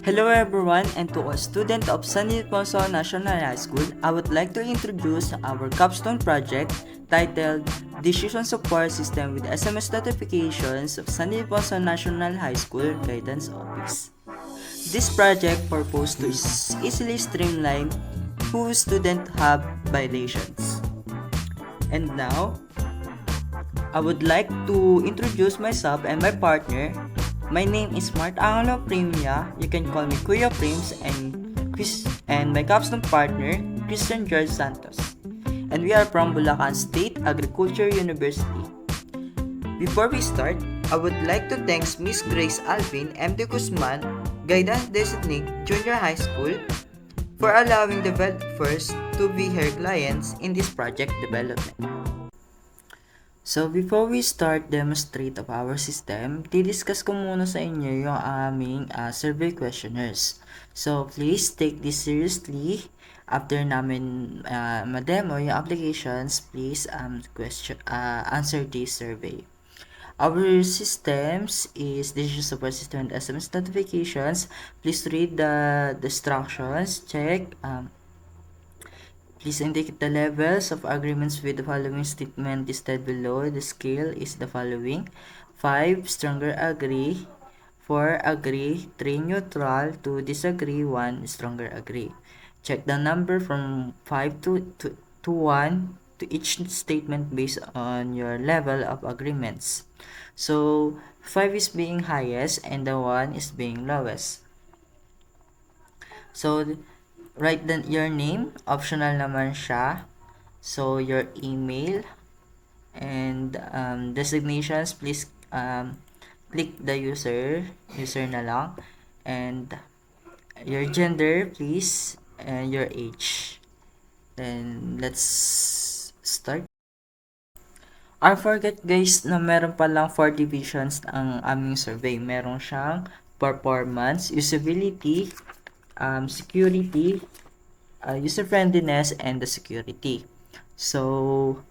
Hello everyone, and to all students of San Ildefonso National High School, I would like to introduce our capstone project titled Decision Support System with SMS Notifications of San Ildefonso National High School Guidance Office. This project purpose to easily streamline who student have violations. And now, I would like to introduce myself and my partner. My name is Mart Angelo Primia. You can call me Kuya Prims, and my capstone partner, Christian George Santos. And we are from Bulacan State Agriculture University. Before we start, I would like to thank Miss Grace Alvin M.D. Guzman, Guidance Designate Junior High School, for allowing developers to be her clients in this project development. So, before we start demonstrate of our system, didiscuss ko muna sa inyo yung aming survey questionnaires. So, please take this seriously. After namin ma-demo yung applications, please answer this survey. Our systems is Decision Support System and SMS Notifications. Please read the instructions, check, please indicate the levels of agreements with the following statement listed below. The scale is the following: 5 stronger agree, 4 agree, 3 neutral, 2 disagree, 1 stronger agree. Check the number from 5 to 1 to each statement based on your level of agreements. So 5 is being highest and the 1 is being lowest. So write your name, optional naman siya. So your email and designations, please click the user na lang, and your gender please, and your age. Then let's start. I forget guys na meron palang 4 divisions ang aming survey. Meron siyang performance, usability, security, user-friendliness, and the security. So,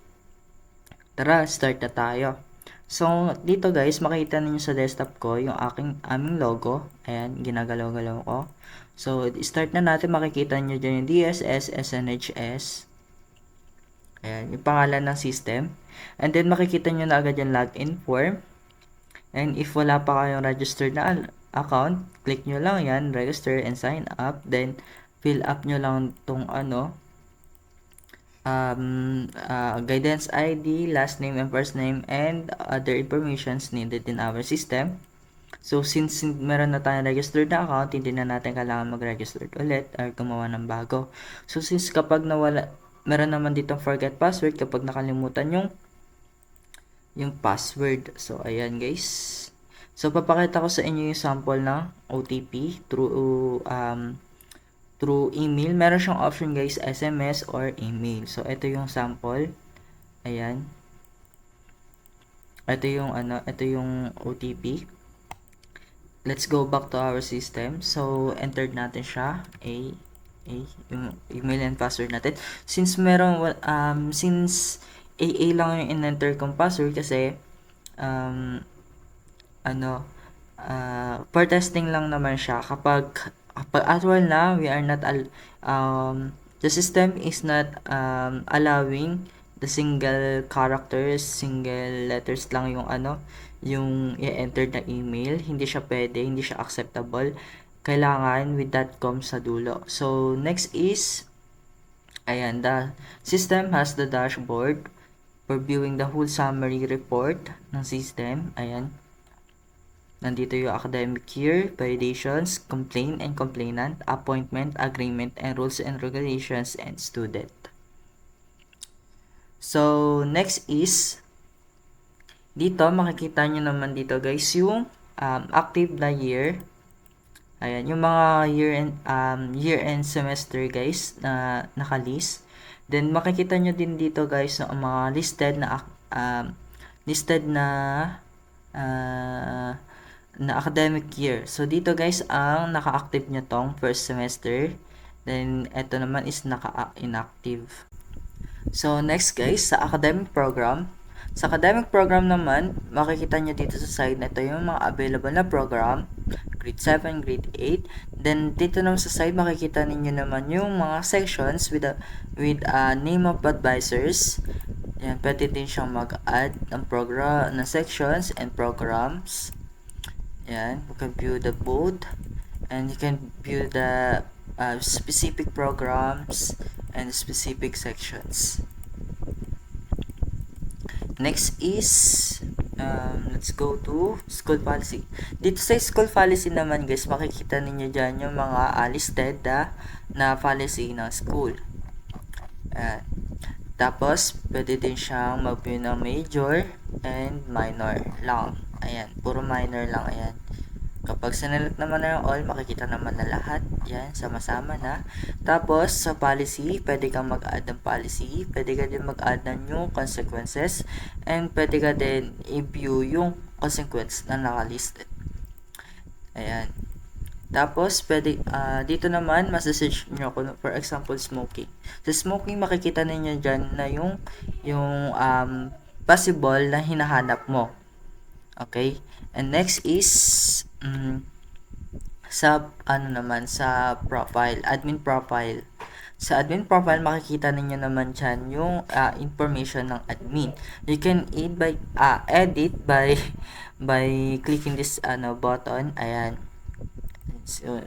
tara, start na tayo. So, dito guys, makita niyo sa desktop ko yung aming logo. Ayan, ginagalaw-galaw ko. So, start na natin. Makikita niyo dyan yung DSS, SNHS. Ayan, yung pangalan ng system. And then, makikita niyo na agad yung login form. And if wala pa kayong registered na account, click nyo lang yan, register and sign up. Then, fill up nyo lang tong guidance ID, last name and first name, and other informations needed in our system. So, since meron na tayong registered na account, hindi na natin kailangan mag-register ulit or gumawa ng bago. So, since kapag meron naman ditong forget password kapag nakalimutan yung password. So, ayan guys. So, papakita ko sa inyo yung sample ng OTP through email. Meron siyang option guys, SMS or email. So, ito yung sample. Ayan. Ito yung OTP. Let's go back to our system. So, entered natin siya. Yung email and password natin. Since since AA lang yung in-enter kong password kasi for testing lang naman siya. Kapag actual na, we are not the system is not allowing the single characters, single letters lang yung i-enter na email. Hindi siya pwede, hindi siya acceptable. Kailangan with .com sa dulo. So, next is, ayan, the system has the dashboard for viewing the whole summary report ng system. Ayan. Nandito yung academic year, validations, complaint and complainant, appointment, agreement, and rules and regulations, and student. So, next is, dito, makikita nyo naman dito guys, yung active na year. Ayan, yung mga year-end semester guys, na nakalist. Then, makikita nyo din dito guys, yung mga listed na academic year. So, dito guys, ang naka-active nyo tong first semester. Then, ito naman is naka-inactive. So, next guys, sa academic program, Sa academic program naman, makikita nyo dito sa side na ito yung mga available na program, grade 7, grade 8. Then, dito naman sa side, makikita ninyo naman yung mga sections with a name of advisors. Yan, pwede din siyang mag-add ng program, ng sections and programs. Yan, you can view the both, and you can view the specific programs and specific sections. Next is, let's go to school policy. Dito sa school policy naman guys, makikita ninyo dyan yung mga listed na policy ng school. Tapos, pwede din siyang mag-view ng major and minor lang. Ayan, puro minor lang. Ayan. Kapag sinelect naman na yung all, makikita naman na lahat. Yan, sama-sama na. Tapos, sa policy, pwede kang mag-add ng policy. Pwede ka din mag-add ng new consequences. And pwede ka din i-view yung consequence na nakalisted. Ayan. Tapos, pwede, dito naman, message nyo kung, for example, smoking. Sa smoking, makikita ninyo dyan na yung possible na hinahanap mo. Okay? And next is sa sa profile, admin profile. Sa admin profile, makikita ninyo naman dyan yung information ng admin. You can edit by clicking this button. Ayan. So,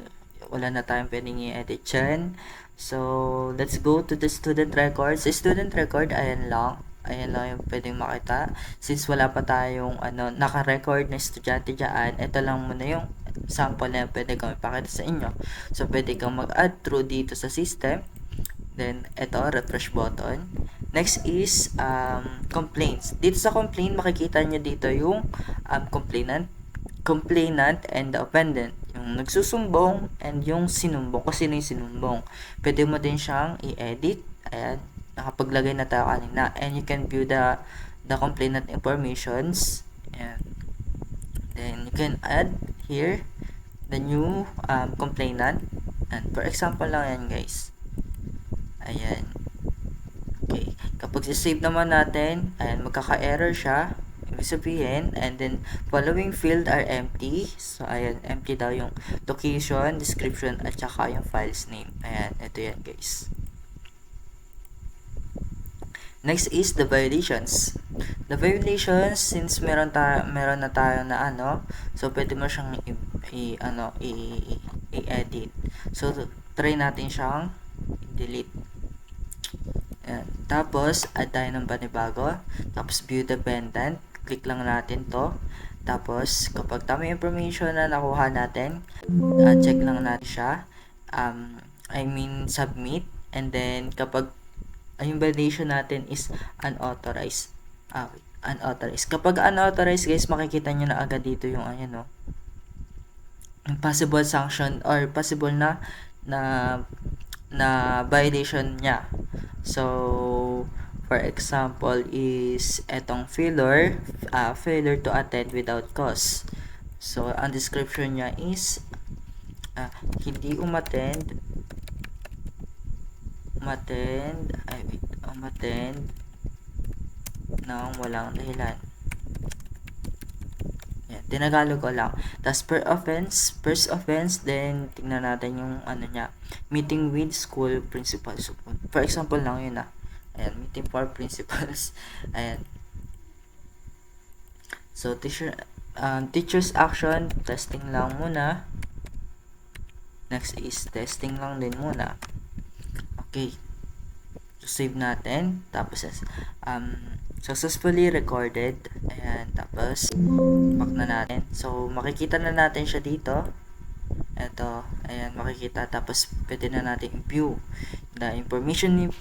wala na tayong pwedeng i-edit dyan. So, let's go to the student record. Sa student record, ayan lang yung pwedeng makita. Since wala pa tayong naka-record na estudyante dyan, ito lang muna yung sample na pwede kong ipakita sa inyo. So, pwede kang mag-add through dito sa system. Then, ito, refresh button. Next is complaints. Dito sa complaint, makikita nyo dito yung complainant and the offendant. Yung nagsusumbong and yung sinumbong. Kung sino yung sinumbong. Pwede mo din siyang i-edit. Ayan. Nakapaglagay na tayo kanina, and you can view the complainant informations, and then you can add here the new complainant, and for example lang yan guys. Ayan. Okay, kapag save naman natin, ayan, magkaka-error siya, ibig sabihin, and then following field are empty. So ayan, empty daw yung location, description, at saka yung file's name. Ayan, ito yan guys. Next is the violations. The violations, since meron na tayo na so pwede mo siyang i-edit. So try natin siyang i-delete. Ayan. Tapos add tayo ng panibago. Tapos view dependent. Click lang natin to. Tapos kapag tama information na nakuha natin, check lang natin siya. Submit, and then kapag yung validation natin is unauthorized. Unauthorized. Kapag unauthorized guys, makikita nyo na agad dito yung yung possible sanction or possible na violation niya. So, for example is etong failure to attend without cause. So, ang description niya is hindi umattend ng walang dahilan. Yan, tinagalog ko lang. Tapos first offense, then tingnan natin yung niya, meeting with school principals. For example lang yun ayan, meeting for principals. Ayan. So teacher's action, testing lang muna. Next is testing lang din muna. Okay. So, save natin. Tapos, successfully recorded. Ayan. Tapos, back na natin. So, makikita na natin siya dito. Ito. Ayan, makikita. Tapos, pwede na natin view the information,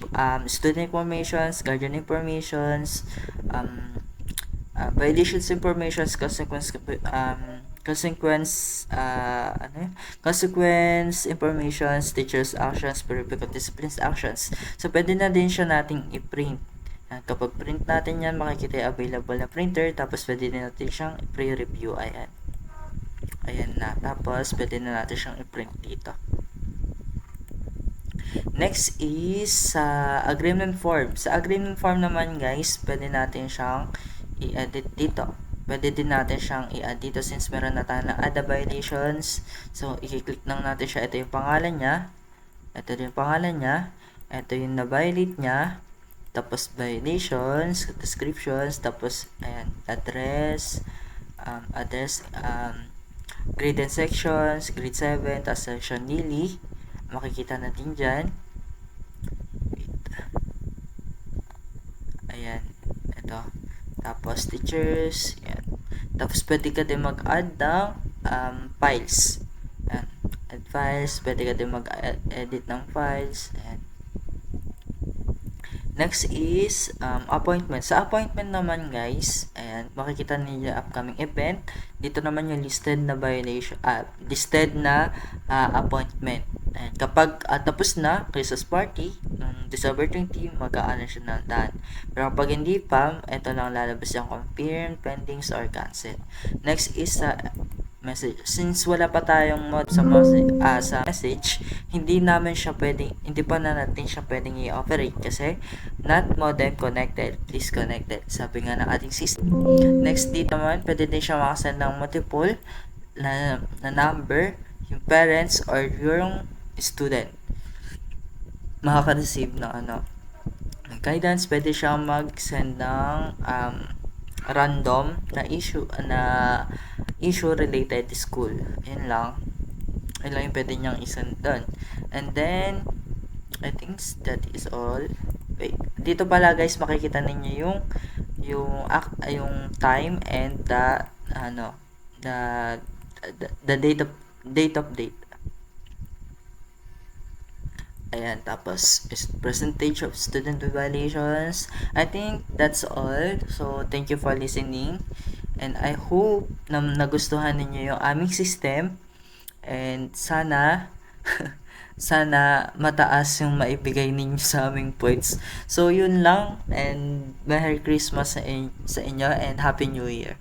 student informations, guardian informations, violations informations, consequence informations, teachers actions, periodic discipline actions. So pwede na din siya nating i-print. Kapag print natin yan, makikita yung available na printer. Tapos pwede din natin siyang pre-review. Ayan na. Tapos pwede na natin siyang i-print dito. Next is agreement form. Sa agreement form naman guys, pwede natin siyang i-edit dito. Pwede din natin siyang i-add dito since meron na tayo na add violations. So, i-click lang natin siya. Ito yung pangalan niya. Ito yung pangalan niya. Ito yung na-violate niya. Tapos, violations, descriptions, tapos, ayan, address, grade and sections, grade 7, tapos section nili. Makikita natin dyan. Ayan, ito. Tapos, teachers. Ayan. Tapos, pwede ka din mag-add ng files. Ayan. Add files. Pwede ka din mag-edit ng files. Ayan. Next is appointment. Sa appointment naman guys, ayan, makikita niyo upcoming event. Dito naman yung listed na violation, listed na appointment. Ayan, kapag tapos na Christmas party, December 20, mag-aano siya na done. Pero kapag hindi pa, ito lang lalabas yung confirm, pendings, or cancel. Next is message. Since wala pa tayong mod sa message, hindi pa na natin siya pwedeng i-operate kasi not modem connected, please connected, sabi nga ng ating system. Next dito naman, pwede din siya makasend ng multiple na number, yung parents or yung student makaka-receive ng guidance. Pwede siya mag-send ng random na issue related to school. Yan lang yung pwede niyang isend doon. And then I think that is all. Wait, dito pala guys makikita ninyo yung time and the date of date. Ayan, tapos percentage of student violations. I think that's all. So, thank you for listening. And I hope na nagustuhan ninyo yung aming system. And sana, sana mataas yung maibigay ninyo sa aming points. So, yun lang. And Merry Christmas sa inyo and Happy New Year.